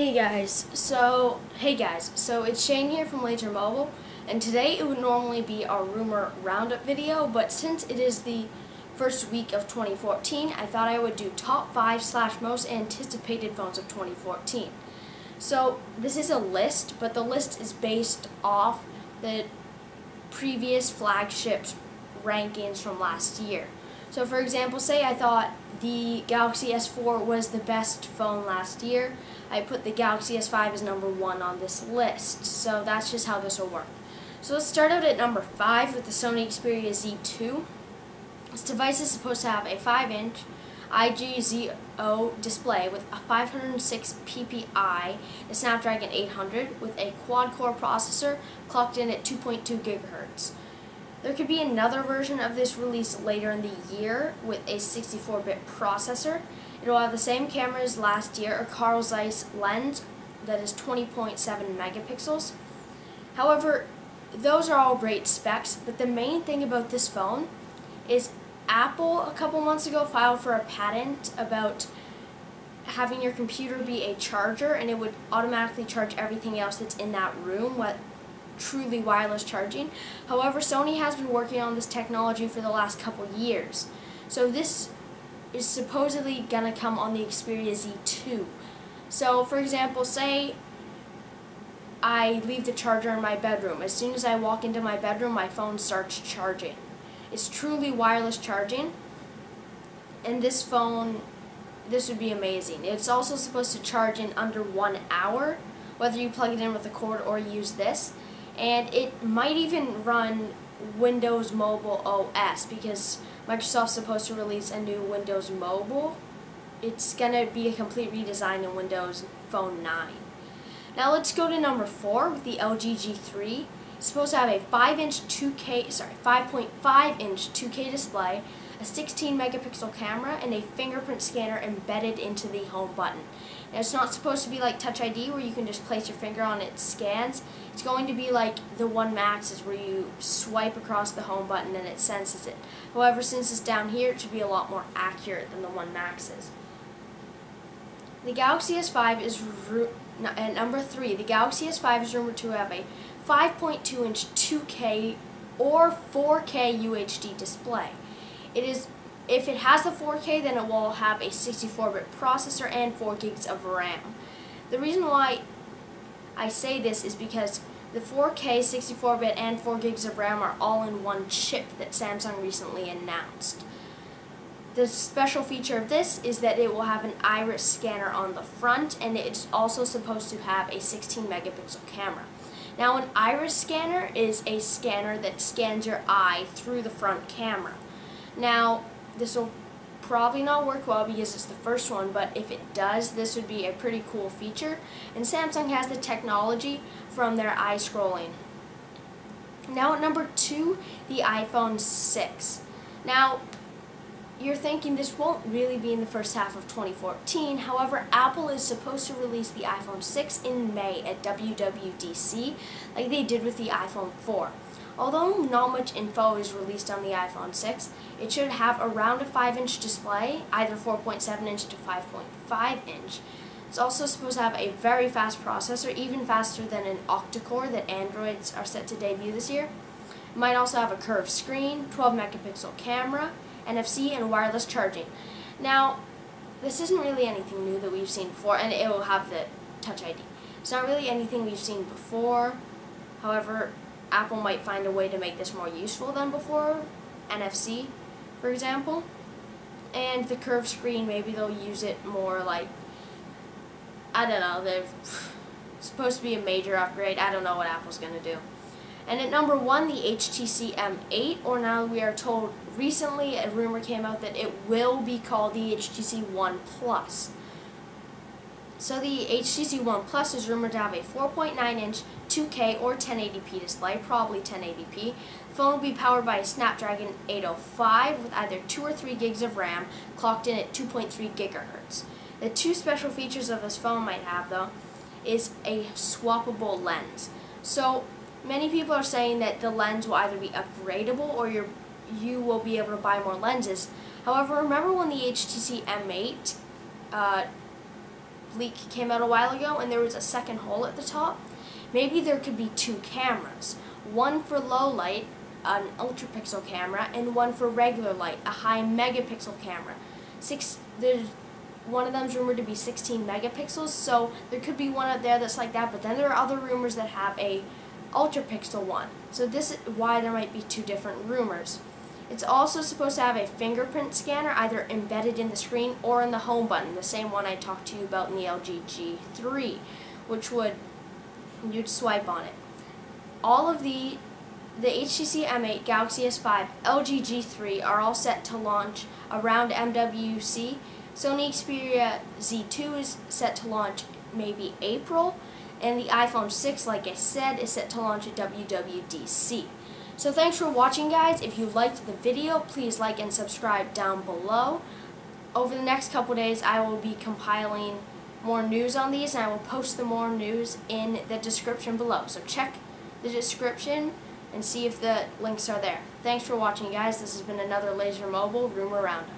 Hey guys, so it's Shane here from Laser Mobile, and today it would normally be our rumor roundup video, but since it is the first week of 2014, I thought I would do top 5 / most anticipated phones of 2014. So this is a list, but the list is based off the previous flagships rankings from last year. So for example, say I thought the Galaxy S4 was the best phone last year, I put the Galaxy S5 as number 1 on this list. So that's just how this will work. So let's start out at number 5 with the Sony Xperia Z2. This device is supposed to have a 5-inch IGZO display with a 506 ppi, a Snapdragon 800 with a quad-core processor clocked in at 2.2 GHz. There could be another version of this released later in the year with a 64-bit processor. It will have the same camera as last year, a Carl Zeiss lens that is 20.7 megapixels. However, those are all great specs, but the main thing about this phone is Apple a couple months ago filed for a patent about having your computer be a charger, and it would automatically charge everything else that's in that room, what truly wireless charging. However, Sony has been working on this technology for the last couple years. So this is supposedly going to come on the Xperia Z2. So for example, say I leave the charger in my bedroom. As soon as I walk into my bedroom, my phone starts charging. It's truly wireless charging, and this phone, this would be amazing. It's also supposed to charge in under 1 hour, whether you plug it in with a cord or use this. And it might even run Windows Mobile OS, because Microsoft's supposed to release a new Windows Mobile. It's going to be a complete redesign in Windows Phone 9. Now let's go to number 4 with the LG G3. It's supposed to have a 5.5-inch 2K display, a 16 megapixel camera, and a fingerprint scanner embedded into the home button. Now it's not supposed to be like Touch ID where you can just place your finger on it, scans. It's going to be like the One Maxes where you swipe across the home button and it senses it. However, since it's down here, it should be a lot more accurate than the One Maxes. The Galaxy S5 is at number 3. The Galaxy S5 is rumored to have a 5.2-inch 2K or 4K UHD display. If it has the 4K, then it will have a 64-bit processor and 4 gigs of RAM. The reason why I say this is because the 4K, 64-bit, and 4 gigs of RAM are all in one chip that Samsung recently announced. The special feature of this is that it will have an iris scanner on the front, and it's also supposed to have a 16 megapixel camera. Now, an iris scanner is a scanner that scans your eye through the front camera. Now, this will probably not work well because it's the first one, but if it does, this would be a pretty cool feature. And Samsung has the technology from their eye scrolling. Now at number 2, the iPhone 6. Now, you're thinking this won't really be in the first half of 2014. However, Apple is supposed to release the iPhone 6 in May at WWDC, like they did with the iPhone 4. Although not much info is released on the iPhone 6, it should have around a 5-inch display, either 4.7-inch to 5.5-inch. It's also supposed to have a very fast processor, even faster than an octa-core that Androids are set to debut this year. It might also have a curved screen, 12 megapixel camera, NFC, and wireless charging. Now, this isn't really anything new that we've seen before, and it will have the Touch ID. It's not really anything we've seen before. However, Apple might find a way to make this more useful than before, NFC, for example. And the curved screen, maybe they'll use it more like, I don't know, they're supposed to be a major upgrade. I don't know what Apple's going to do. And at number 1, the HTC M8, or now we are told recently, a rumor came out that it will be called the HTC One Plus. So the HTC One Plus is rumored to have a 4.9-inch 2K or 1080p display, probably 1080p. The phone will be powered by a Snapdragon 805 with either 2 or 3 gigs of RAM, clocked in at 2.3 GHz. The 2 special features of this phone might have, though, is a swappable lens. So many people are saying that the lens will either be upgradable or you will be able to buy more lenses. However, remember when the HTC M8 leak came out a while ago and there was a second hole at the top. Maybe there could be 2 cameras, one for low light, an ultra pixel camera, and one for regular light, a high megapixel camera. One of them's rumored to be 16 megapixels, so there could be one out there that's like that, but then there are other rumors that have a ultra pixel one. So this is why there might be 2 different rumors. It's also supposed to have a fingerprint scanner either embedded in the screen or in the home button, the same one I talked to you about in the LG G3, which you'd swipe on it. All of the HTC M8, Galaxy S5, LG G3 are all set to launch around MWC. Sony Xperia Z2 is set to launch maybe April, and the iPhone 6, like I said, is set to launch at WWDC. So thanks for watching, guys. If you liked the video, please like and subscribe down below. Over the next couple days, I will be compiling more news on these, and I will post the more news in the description below. So check the description and see if the links are there. Thanks for watching, guys. This has been another Laser Mobile Rumor Roundup.